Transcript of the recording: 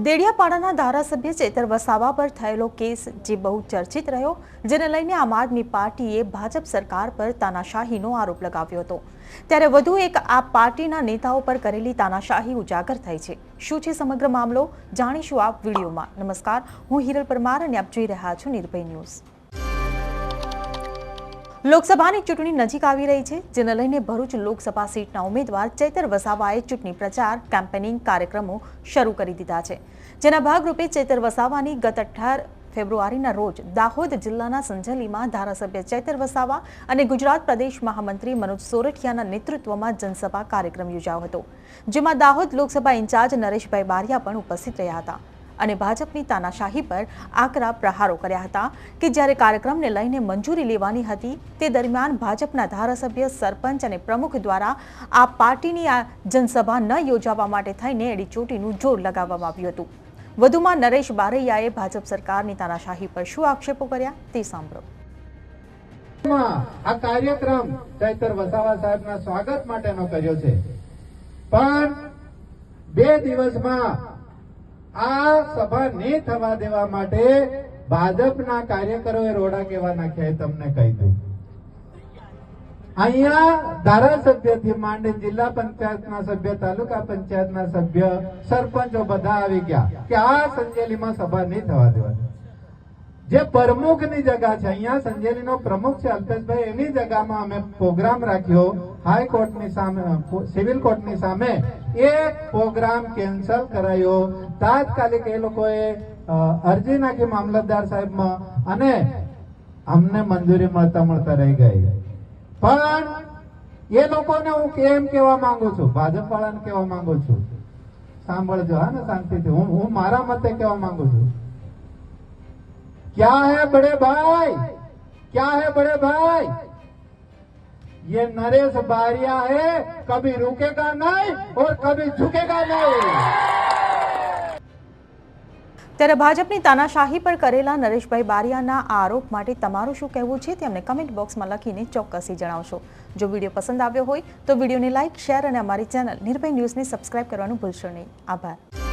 દેડિયાપાડાના ધારાસભ્ય ચેતર વસાવા પર થયેલો કેસ જે બહુ ચર્ચિત રહ્યો, જેને લઈને આમ આદમી પાર્ટીએ ભાજપ સરકાર પર તાનાશાહીનો આરોપ લગાવ્યો હતો, ત્યારે વધુ એક આ પાર્ટીના નેતાઓ પર કરેલી તાનાશાહી ઉજાગર થઈ છે। શું છે સમગ્ર મામલો, જાણીશું આ વિડીયોમાં। નમસ્કાર, હું હિરલ પરમાર અને આપ જોઈ રહ્યા છો નિર્ભય ન્યૂઝ। લોકસભાની ચૂંટણી નજીક આવી રહી છે, જેને લઈને ભરૂચ લોકસભા સીટના ઉમેદવાર ચેતર વસાવાએ ચૂંટણી પ્રચાર કેમ્પેનિંગ કાર્યક્રમો શરૂ કરી દીધા છે, જેના ભાગરૂપે ચેતર વસાવાની ગત 18 ફેબ્રુઆરીના રોજ દાહોદ જિલ્લાના સંજેલીમાં ધારાસભ્ય ચેતર વસાવા અને ગુજરાત પ્રદેશ મહામંત્રી મનોજ સોરઠિયાના નેતૃત્વમાં જનસભા કાર્યક્રમ યોજાયો હતો, જેમાં દાહોદ લોકસભા ઇન્ચાર્જ નરેશભાઈ બારિયા પણ ઉપસ્થિત રહ્યા હતા અને ભાજપની તાનાશાહી પર આકરા પ્રહારો કર્યા હતા કે જ્યારે કાર્યક્રમને લઈને મંજૂરી લેવાની હતી તે દરમિયાન ભાજપના ધારાસભ્ય, સરપંચ અને પ્રમુખ દ્વારા આ પાર્ટીની આ જનસભા ન યોજવા માટે થઈને એડીચોટીનું જોર લગાવવામાં આવ્યું હતું। વધુમાં નરેશ બારૈયાએ ભાજપ સરકારની તાનાશાહી પર શું આક્ષેપો કર્યા તે સાંભળો। આ કાર્યક્રમ ચેતર વસાવા સાહેબના સ્વાગત માટેનો કર્યો છે, પણ 2 દિવસમાં આ સભા નહીં થવા દેવા માટે ભાજપના કાર્યકરોએ રોડા કેવા નાખ્યા તમને કહી દઉં। અહીંયા ધારાસભ્યથી માંડી જિલ્લા પંચાયતના સભ્ય, તાલુકા પંચાયતના સભ્ય, સરપંચો બધા આવી ગયા કે આ સંજેલીમાં સભા નહીં થવા દેવાની। જે પ્રમુખની જગ્યા છે, અહીંયા સંજેલીનો પ્રમુખ છે અલ્પેશભાઈ, એની જગ્યામાં અમે પ્રોગ્રામ રાખ્યો હાઈકોર્ટની સામે, સિવિલ કોર્ટની સામે। એ પ્રોગ્રામ કેન્સલ કરાયો, તાત્કાલિક એ લોકોએ અરજી નાખી મામલતદાર સાહેબમાં અને અમને મંજૂરી મળતા રહી ગઈ। પણ એ લોકોને હું કેમ કહેવા માંગુ છું, ભાજપ વાળાને કહેવા માંગુ છું, સાંભળજો હા ને શાંતિથી, હું મારા મતે કહેવા માંગુ છું। क्या है बड़े भाई, क्या है बड़े भाई, ये नरेश बारिया है, कभी रुकेगा नहीं और कभी झुकेगा नहीं। ત્યારે ભાજપની તાનાશાહી પર કરેલા નરેશભાઈ બારિયાના આરોપ માટે તમારું શું કહેવું છે તે અમને કમેન્ટ બોક્સમાં લખીને ચોક્કસથી જણાવશો। જો વિડીયો પસંદ આવ્યો હોય તો વિડીયોને લાઇક, શેર અને અમારી ચેનલ નિર્ભય ન્યૂઝને સબસ્ક્રાઇબ કરવાનું ભૂલશો નહીં। આભાર।